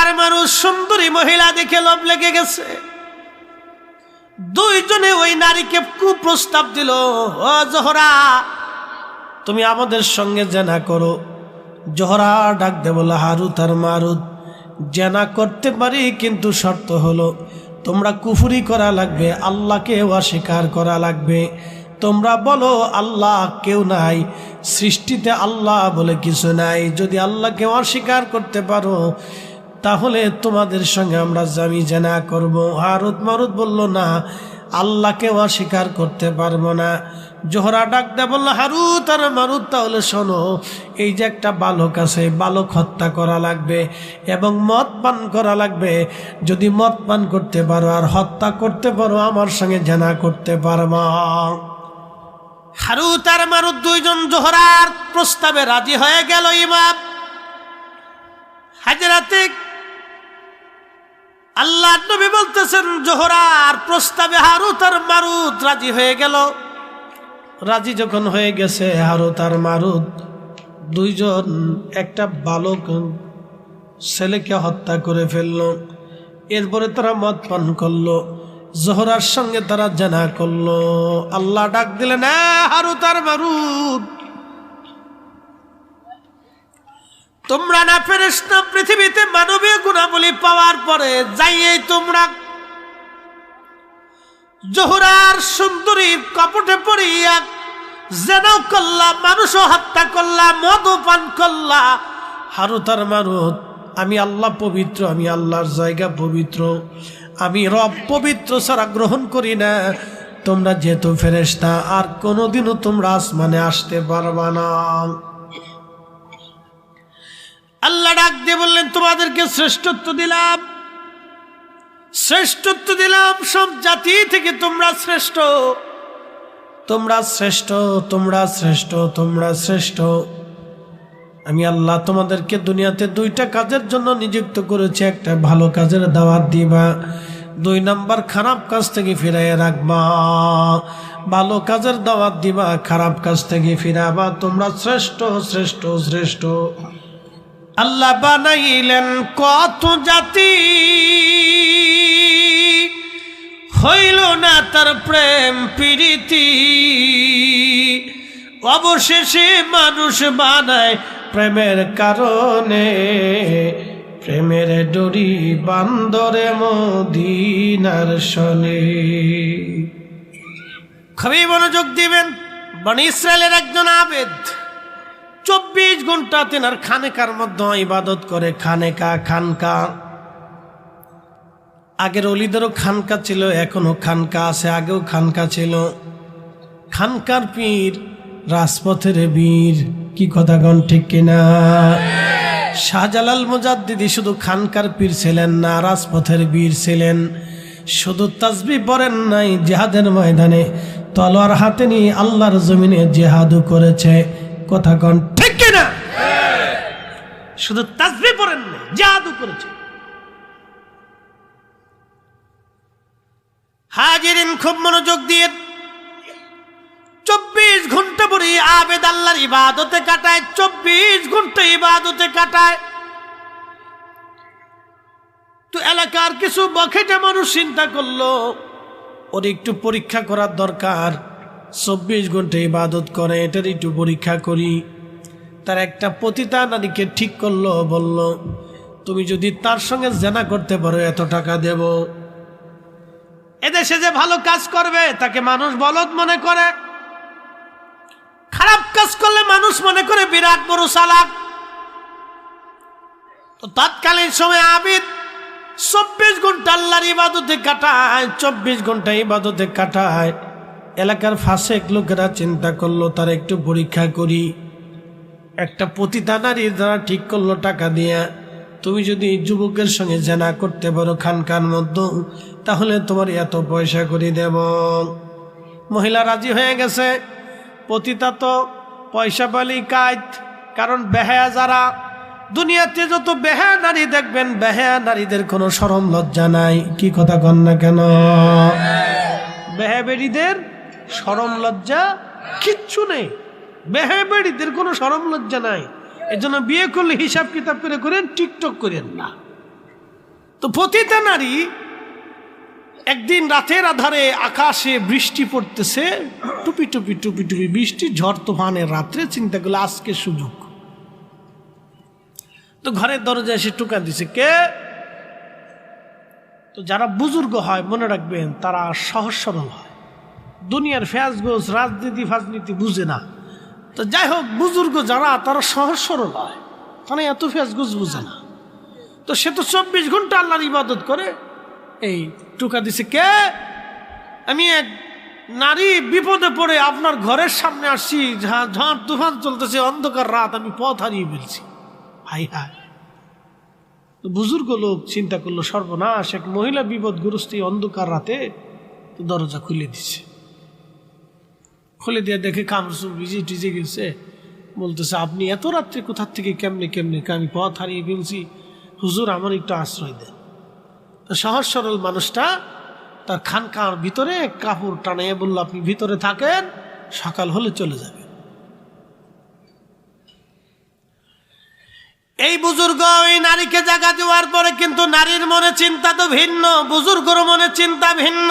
এলাকার মানুষ সুন্দরী মহিলা দেখে লোভ লেগে গেছে। দুইজনে ওই নারীকে কুপ্রস্তাব দিল, ও জোহরা তুমি আমাদের সঙ্গে জেনা করো। জোহরা ডাক দে বলে, হারুত আর মারুত জেনা করতে পারি, কিন্তু শর্ত হলো তোমরা কুফরি করা লাগবে, আল্লাহকে অস্বীকার করা লাগবে। তোমরা বলো আল্লাহ কেউ নাই, সৃষ্টিতে আল্লাহ বলে কিছু নাই। যদি আল্লাহকে অস্বীকার করতে পারো তাহলে তোমাদের সঙ্গে আমরা জামি জেনা করব। হারুত মারুত বলল, না, আল্লাহকে অস্বীকার করতে পারবো না। জোহরা ডাক দে বলল, হারুত আর মারুত তাহলে শোনো, এই যে একটা বালক আছে, বালক হত্যা করা লাগবে এবং মদ পান করা লাগবে। যদি মদ পান করতে পারো আর হত্যা করতে পারো, আমার সঙ্গে জেনা করতে পারবা। হারুত আর মারুত দুইজন জোহরার প্রস্তাবে রাজি হয়ে গেল। ইমাম হাজরাতে আল্লাহ নবী বলতেছেন, জোহরার প্রস্তাবে হারুত আর মারুত রাজি হয়ে গেল। রাজি যখন হয়ে গেছে, হারুত আর মারুত দুইজন একটা বালক ছেলেকে হত্যা করে ফেলল। এরপরে তারা মদ পান করলো, জোহরার সঙ্গে তারা জেনা করলো। আল্লাহ ডাক দিলেন, হারুত আর মারুত তোমরা না ফেরেশতা, পৃথিবীতে মানবীয় গুণাবলী পাওয়ার পরে যাইয়ে তোমরা জোহরার সুন্দরীর কপটে পড়িয়া জেনাও করলা, মানুষও হত্যা করলা, মদও পান করলা। হারুত আর মারুত, আমি আল্লাহ পবিত্র, আমি আল্লাহর জায়গা পবিত্র, আমি রব পবিত্র ছাড়া গ্রহণ করি না। তোমরা যেহেতু ফেরেশতা, আর কোনোদিনও তোমরা আসমানে আসতে পারবা না। আল্লাহ ডাক দিয়ে বললেন, তোমাদেরকে শ্রেষ্ঠত্ব দিলাম, শ্রেষ্ঠত্ব দিলাম, সব জাতি থেকে তোমরা শ্রেষ্ঠ, তোমরা শ্রেষ্ঠ, তোমরা শ্রেষ্ঠ, তোমরা শ্রেষ্ঠ। আমি আল্লাহ তোমাদেরকে দুনিয়াতে দুইটা কাজের জন্য নিযুক্ত করেছি। একটা ভালো কাজের দাওয়াত দিবা, 2 নাম্বার খারাপ কাজ থেকে ফিরাইয়া রাখবা। ভালো কাজের দাওয়াত দিবা, খারাপ কাজ থেকে ফিরাবা। তোমরা শ্রেষ্ঠ, শ্রেষ্ঠ, শ্রেষ্ঠ। আল্লাহ বানাইলেন কত জাতি, হইল না তার প্রেম প্রীতি, অবশেষে মানুষ বানায় প্রেমের কারণে। প্রেমের ডোরি বান্দরে মদিনার শনে। খুবই মনোযোগ দিবেন। বনি ইসরায়েলের একজন আবেদ 24 ঘন্টা তেনার খানেকার মধ্যে ইবাদত করে। খানেকা, খানকা, আগের অলিদেরও খানকা ছিল, এখনো খানকা আছে, আগেও খানকা ছিল। খানকার পীর রাজপথের বীর, কি কথা গণ ঠিক কিনা? শাহজালাল মুজাদ্দিদি শুধু খানকার পীর ছিলেন না, রাজপথের বীর ছিলেন। শুধু তাসবিহ পড়েন নাই, জিহাদের ময়দানে তলোয়ার হাতে নিয়ে আল্লাহর জমিনে জিহাদও করেছে। কথা গণ ঠিক কিনা? শুধু তাসবিহ পড়েন নাই, জিহাদও করেছে। হাজিরিন খুব মনোযোগ দিয়ে 24 ঘন্টা পরে আবেদ আল্লাহর ইবাদতে কাটায়, 24 ঘন্টা ইবাদতে কাটায়। তো এলাকার কিছু বখেটে মানুষ চিন্তা করলো, ওর একটু পরীক্ষা করার দরকার। 24 ঘন্টা ইবাদত করে, এটার একটু পরীক্ষা করি। তার একটা পতিতা নারীকে ঠিক করলো, বলল, তুমি যদি তার সঙ্গে জেনা করতে পারো এত টাকা দেব। এদেশে যে ভালো কাজ করবে তাকে মানুষ বলদ মনে করে, খারাপ কাজ করলে মানুষ মনে করে বিরাট বড় চালাক। তো তৎকালীন সময় আবিদ 24 ঘন্টা আল্লাহর ইবাদতে কাটায়, 24 ঘন্টা ইবাদতে কাটায়। এলাকার ফাসেক লোকেরা চিন্তা করলো, তার একটু পরীক্ষা করি। একটা পতিতা নারী যারা ঠিক করলো টাকা দিয়া, তুমি যদি যুবকের সঙ্গে জেনা করতে পারো খানকার মধ্যে, তাহলে তোমার এত পয়সা করে দেব। মহিলা রাজি হয়ে গেছে। পতিতা তো পয়সা পালি কাজ, কারণ বেহায়া যারা দুনিয়াতে যত বেহায়া নারী দেখবেন, বেহায়া নারীদের কোনো শরম লজ্জা নাই। কি কথা কন না কেন? বেহায়া বেড়িদের শরম লজ্জা কিচ্ছু নেই, বেহায়া বেড়িদের কোনো শরম লজ্জা নাই। এজন্য বিয়ে করলে হিসাব কিতাব করে করেন, টিকটক করেন না। তো পতিতা নারী একদিন রাতের আধারে আকাশে বৃষ্টি পড়তেছে, টুপি টুপি টুপি টুপি বৃষ্টি, ঝড় তুফানের রাত্রে চিন্তা করলো আজকে সুযোগ। তো ঘরের দরজায় এসে টুকা দিছে, কে? তো যারা বুজুর্গ হয় মনে রাখবেন তারা সহজ সরল হয়, দুনিয়ার ফ্যাজগোজ রাজনীতি ফাজনীতি বুঝে না। তো যাই হোক, বুজুর্গ যারা তারা সহজ সরল হয়, তারা এত ফ্যাজগোজ বুঝে না। তো সে তো 24 ঘন্টা আল্লাহর ইবাদত করে। এই টুকা দিছে, কে? আমি এক নারী বিপদে পড়ে আপনার ঘরের সামনে আসছি, ঝড় তুফান চলতেছে, অন্ধকার রাত, আমি পথ হারিয়ে ফেলছি। High high. বুজুর্গ লোক চিন্তা করলো সর্বনাশ, এক মহিলা বিপদগ্রস্ত অন্ধকার রাতে। তো দরজা খুলে দিছে, খুলে দিয়ে দেখে কামড় ভিজে টিজে গেছে। বলতেছে, আপনি এত রাত্রে কোথার থেকে কেমনে কেমনে? আমি পথ হারিয়ে ফেলছি, হুজুর আমার একটু আশ্রয় দেন। তো সহজ সরল মানুষটা তার খানকার ভিতরে কাপড় টানিয়ে বলল, আপনি ভিতরে থাকেন, সকাল হলে চলে যাবে। এই বুজুর্গ ওই নারীকে জাগা দেওয়ার পরে কিন্তু নারীর মনে চিন্তা তো ভিন্ন, বুজুর্গর মনে চিন্তা ভিন্ন।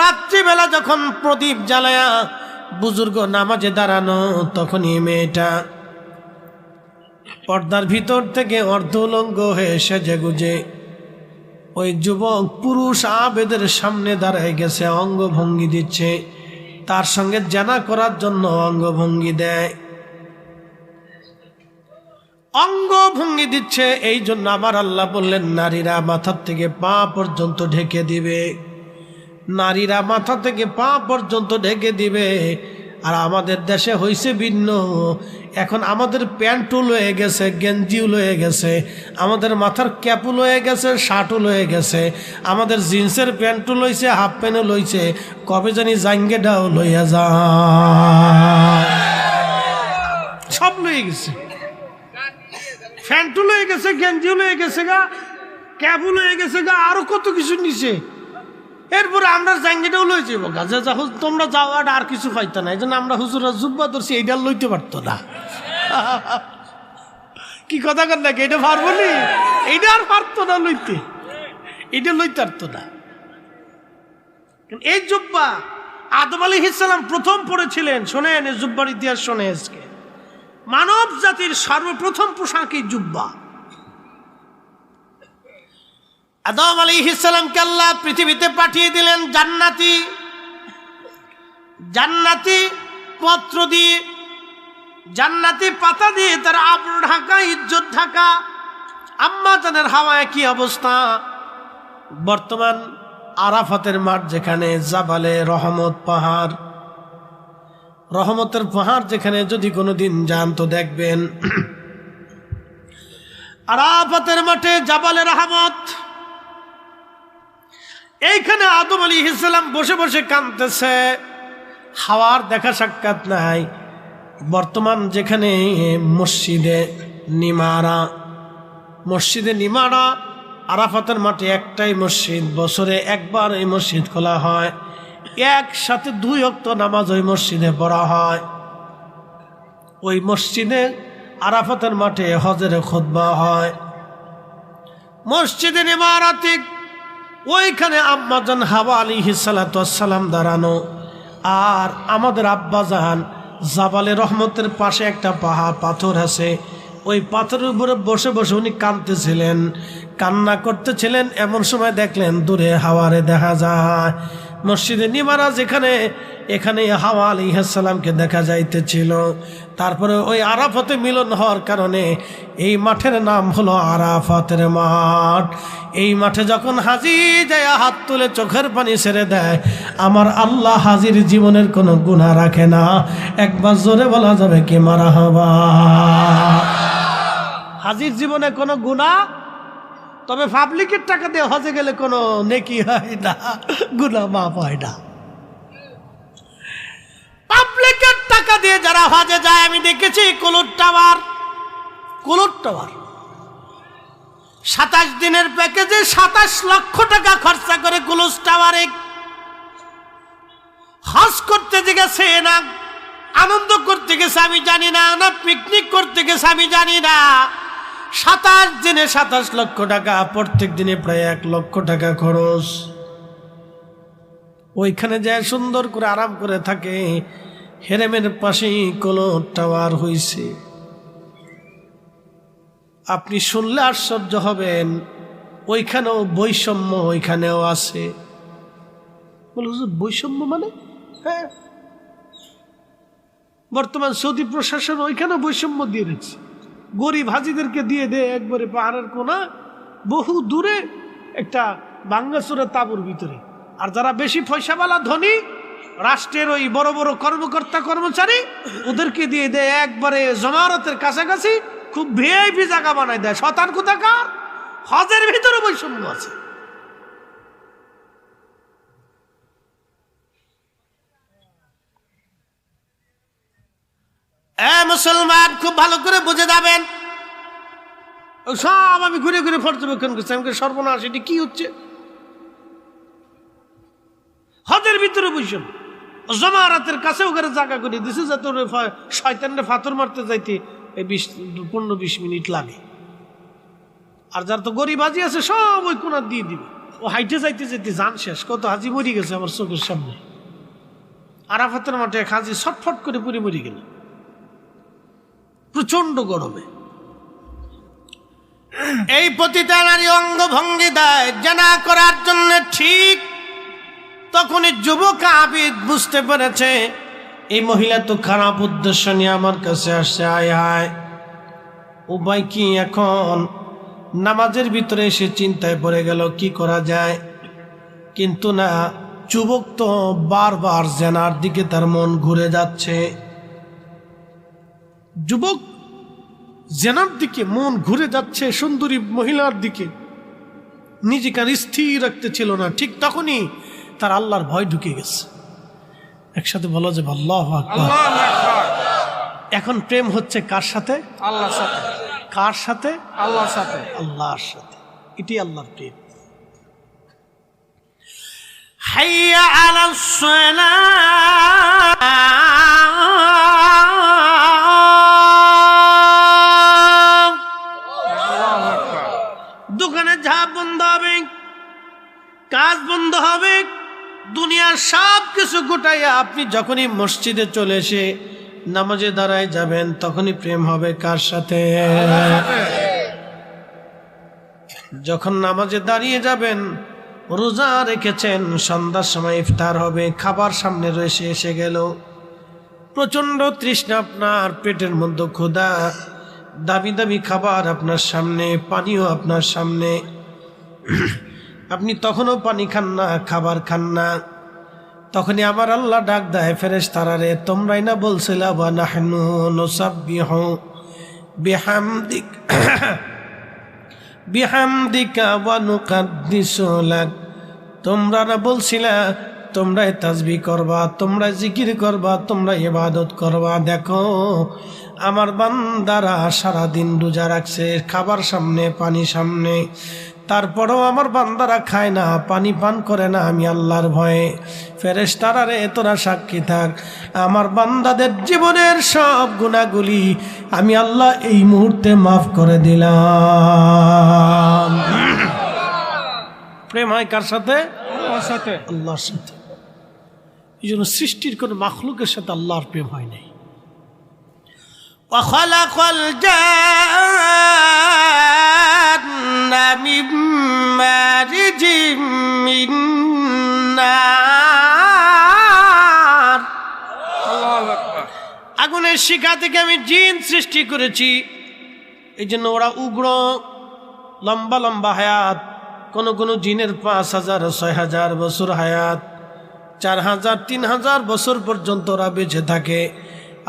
রাত্রিবেলা যখন প্রদীপ জ্বালায়া বুজুর্গ নামাজে দাঁড়ানো, তখনই মেয়েটা পর্দার ভিতর থেকে অর্ধ উলঙ্গ হয়ে সেজে গুজে ওই যুবক পুরুষ আবেদের সামনে দাঁড়ায় গেছে, অঙ্গভঙ্গি দিচ্ছে, তার সঙ্গে জানা করার জন্য অঙ্গভঙ্গি দেয়, অঙ্গভঙ্গি দিচ্ছে। এই জন্য আবার আল্লাহ বললেন, নারীরা মাথার থেকে পা পর্যন্ত ঢেকে দিবে, নারীরা মাথা থেকে পা পর্যন্ত ঢেকে দিবে। আর আমাদের দেশে হয়েছে ভিন্ন, এখন আমাদের প্যান্টও লয়ে গেছে, গেঞ্জিও লয়ে গেছে, আমাদের মাথার ক্যাপও লয়ে গেছে, শার্টও লয়ে গেছে, আমাদের জিন্সের প্যান্টও লইছে, হাফ প্যান্টও লইছে, কবে জানি জাঙ্গেটাও লইয়া যায়, সব লয়ে গেছে, প্যান্টও লয়ে গেছে, গেঞ্জিও লয়ে গেছে গা, ক্যাপও লয়ে গেছে গা, আরো কত কিছু নিছে। এরপরে আমরা জাঙ্গিটাও লই যাব গাছে, তোমরা যাও, আর কিছু পাইতো না। এই জন্য আমরা হুজুরা জুব্বা ধরছি, এইটা লইতে পারতো না। কি কথা কর নাকি? এটা পারবো নি, এইটা আর পারতো না লইতে, এটা লইতে পারতো না। এই জুব্বা আদম আলাইহিস সালাম প্রথম পড়েছিলেন। শোনেন, এই জুব্বার ইতিহাস শোনে। আজকে মানব জাতির সর্বপ্রথম পোশাকই জুব্বা। আদম আলাইহিস সালামকে আল্লাহ পৃথিবীতে পাঠিয়ে দিলেন জান্নাতি জান্নাতি পত্র দিয়ে, জান্নাতি পাতা দিয়ে, তার আবরু ঢাকা, ইজ্জত ঢাকা। আম্মা জানের হাওয়ায় কি অবস্থা! বর্তমান আরাফাতের মাঠ যেখানে, জাবালে রহমত পাহাড়, রহমতের পাহাড় যেখানে যদি কোনোদিন যান তো দেখবেন আরাফাতের মাঠে জাবালে রহমত, এইখানে আদম আলাইহিস সালাম বসে বসে কাঁদতেছে, হাওয়ার দেখা সাক্ষাৎ নাই। বর্তমান যেখানে মসজিদে নিমারা, আরাফাতের মাঠে একটাই মসজিদ, বছরে একবার এই মসজিদ খোলা হয়, একসাথে 2 ওয়াক্ত নামাজ ওই মসজিদে পড়া হয়। ওই মসজিদে আরাফাতের মাঠে হজের খুতবা হয়। মসজিদে নিমারাতে ওইখানে আম্মাজান হাওয়া আলাইহিস সালাতু ওয়াস সালাম দাঁড়ানো, আর আমাদের আব্বাজান জাবালে রহমতের পাশে একটা পাথর আছে, ওই পাথরের উপরে বসে বসে উনি কাঁদতেছিলেন, কান্না করতেছিলেন। এমন সময় দেখলেন দূরে হাওয়ারে দেখা যায়। মসজিদে নিমারা যেখানে, এখানে হাওয়া আলাইহিস সালামকে দেখা যাইতেছিল। তারপরে ওই আরাফাতে মিলন হওয়ার কারণে এই মাঠের নাম হলো আরাফাতের মাঠ। এই মাঠে যখন হাজি যায় হাত তুলে চোখের পানি ছেড়ে দেয়, আমার আল্লাহ হাজির জীবনের কোনো গুনাহ রাখে না। একবার জোরে বলা যাবে কি মারহাবা! হাজির জীবনে কোনো গুনাহ, তবে পাবলিকের টাকা দিয়ে হজে গেলে কোনো নেকি হয় না, গুনাহ মাফ হয় না। পাবলিকের টাকা দিয়ে যারা হজে যায়, আমি দেখেছি কুলুট টাওয়ার 27 দিনের প্যাকেজে 27 লক্ষ টাকা খরচা করে কুলুট টাওয়ারে হজ করতে গেছে, না আনন্দ করতে গেছে আমি জানি না, না পিকনিক করতে গেছে আমি জানি না। 27 দিনে 27 লক্ষ টাকা, প্রত্যেক দিনে প্রায় 1 লক্ষ টাকা খরচ। ওইখানে যায় সুন্দর করে আরাম করে থাকে। হেরেমের পাশেই কোনো টাওয়ার হইছে। আপনি শুনলে আশ্চর্য হবেন, ওইখানেও বৈষম্য ওইখানেও আছে। বলে বৈষম্য মানে? হ্যাঁ, বর্তমান সৌদি প্রশাসন ওইখানেও বৈষম্য দিয়ে দিচ্ছে। গরিব হাজিদেরকে দিয়ে দেয় একবারে পাহাড়ের কোনা, বহু দূরে একটা ভাঙ্গাচোরা তাঁবুর ভিতরে। আর যারা বেশি পয়সাওয়ালা ধনী, রাষ্ট্রের ওই বড় বড় কর্মকর্তা কর্মচারী, ওদেরকে দিয়ে দেয় একবারে জমারতের কাছাকাছি, খুব ভিআইপি জায়গা বানায় দেয়। শতান কোথাকার? হজের ভিতরে বৈষম্য আছে। মুসলমান খুব ভালো করে বুঝে যাবেন। সব আমি ঘুরে ঘুরে পর্যবেক্ষণ করছি। আমাকে সর্বনাশ, এটি কি হচ্ছে? হজের ভিতরে বৈষম্য। জমারাতের কাছে ওখানে জায়গা করে দিছে যাতে শয়তানরে ফাতর মারতে যাইতে 15-20 মিনিট লাগে। আর যার তো গরিব হাজি আছে সব ওই কোনার দিয়ে দিবে। ও হাইটে যাইতে যাইতে জান শেষ। কত হাজি মরি গেছে আমার চোখের সামনে। আরাফাতের মাঠে এক হাজি ছটফট করে পুরি মরি গেল প্রচন্ড গরমে। এই পতিতা নারী অঙ্গভঙ্গি দেয় জানা করার জন্য। ঠিক তখনই যুবক আবিদ বুঝতে পেরেছে এই মহিলা তো খারাপ উদ্দেশ্য নিয়ে আমার কাছে আসছে। আয় হায়, উপায় কি এখন? নামাজের ভিতরে এসে চিন্তায় পড়ে গেল কি করা যায়। কিন্তু না, যুবক তো বারবার জেনার দিকে তার মন ঘুরে যাচ্ছে। যুবক জেনার দিকে মন ঘুরে যাচ্ছে, সুন্দরী মহিলার দিকে নিজেকে আর স্থির রাখতে ছিল না। ঠিক তখনই তার আল্লাহর ভয় ঢুকে গেছে। একসাথে বলো যে আল্লাহু আকবার। এখন প্রেম হচ্ছে কার সাথে? আল্লাহর সাথে। কার সাথে? আল্লাহর সাথে। আল্লাহর সাথে। এটি আল্লাহর প্রেম। হাইয়া আলাস সালাহ, দোকানে ঝাঁপ বন্ধ হবে, কাজ বন্ধ হবে, দুনিয়ার সব কিছু গোটাইয়া আপনি যখনই মসজিদে চলে এসে নামাজে দাঁড়ায় যাবেন, তখনই প্রেম হবে কার সাথে? যখন নামাজে দাঁড়িয়ে যাবেন, রোজা রেখেছেন, সন্ধ্যার সময় ইফতার হবে, খাবার সামনে রয়েছে, এসে গেল, প্রচন্ড তৃষ্ণা, আপনার পেটের মধ্যে ক্ষুধা, দামি দামি খাবার আপনার সামনে, পানিও আপনার সামনে, আপনি তখনও পানি খান না, খাবার খান না। তখনই আমার আল্লাহ ডাক দেয় ফেরেশতারা, তোমরাই না বলছিলা ওয়া নাহনু নুসাব্বিহু বিহামদিকা ওয়া নুকাদ্দিসু লাক, তোমরা না বলছিলা তোমরাই তাসবিহ করবা, তোমরা জিকির করবা, তোমরা ইবাদত করবা। দেখো আমার বান্দারা সারাদিন রোজা রাখছে, খাবার সামনে, পানি সামনে, তারপরেও আমার বান্দারা খায় না, পানি পান করে না, আমি আল্লাহর ভয়ে। ফেরেশতারা রে, তোরা সাক্ষী থাক, আমার বান্দাদের জীবনের সব গুনাহগুলি আমি আল্লাহ এই মুহূর্তে মাফ করে দিলাম। প্রেম হয় কার সাথে? আল্লাহর সাথে। আল্লাহর সাথে। এই জন্য সৃষ্টির কোন মাখলুকের সাথে আল্লাহর প্রেম হয় নাই। وخلق الجن من مارج من نار, আগুনের শিখা থেকে আমি জিন সৃষ্টি করেছি। এই জন্য ওরা উগ্র, লম্বা লম্বা হায়াত। কোন কোন জিনের 5000 6000 বছর হায়াত, 4000 3000 বছর পর্যন্ত ওরা বেঁচে থাকে।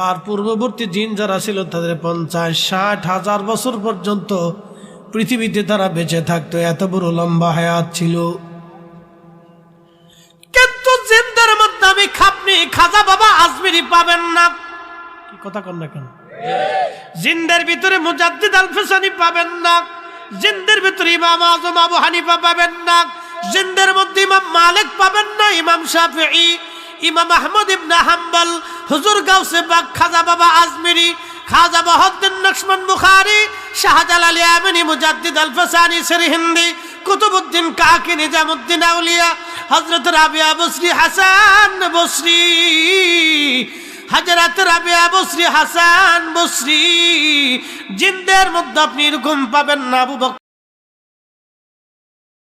আর পূর্ববর্তী জিন যারা ছিল তাদের 50-60 বছর পর্যন্ত পৃথিবীতে তারা বেঁচে থাকতো। এত বড় লম্বা হায়াত ছিল। কিন্তু জিনদের মধ্যে আমি খাজা বাবা আজমিরি পাবেন না। কি কথা কন না কেন? জিনদের ভিতরে মুজাদ্দিদ আল ফিসানি পাবেন না, জিনদের ভিতরে ইমাম আজম আবু হানিফা পাবেন না, জিনদের মধ্যে ইমাম মালিক পাবেন না, ইমাম শাফিঈ, ইমাম আহমদ ইবনে হাম্বল, হুজুর গাউসে পাক খাজা বাবা আজমিরি, খাজা মহিউদ্দিন নকশবন্দ বুখারী, শাহজালাল ইয়ামানি, মুজাদ্দিদ আল ফাসানি সিরহিন্দি, কুতুবউদ্দিন কাকি, নিজামউদ্দিন আউলিয়া, হযরত রাবিয়া বসরি, হাসান বসরি, হযরত রাবিয়া বসরি, হাসান বসরি। জিনদের মধ্যে আপনি এরকম পাবেন না আবু বকর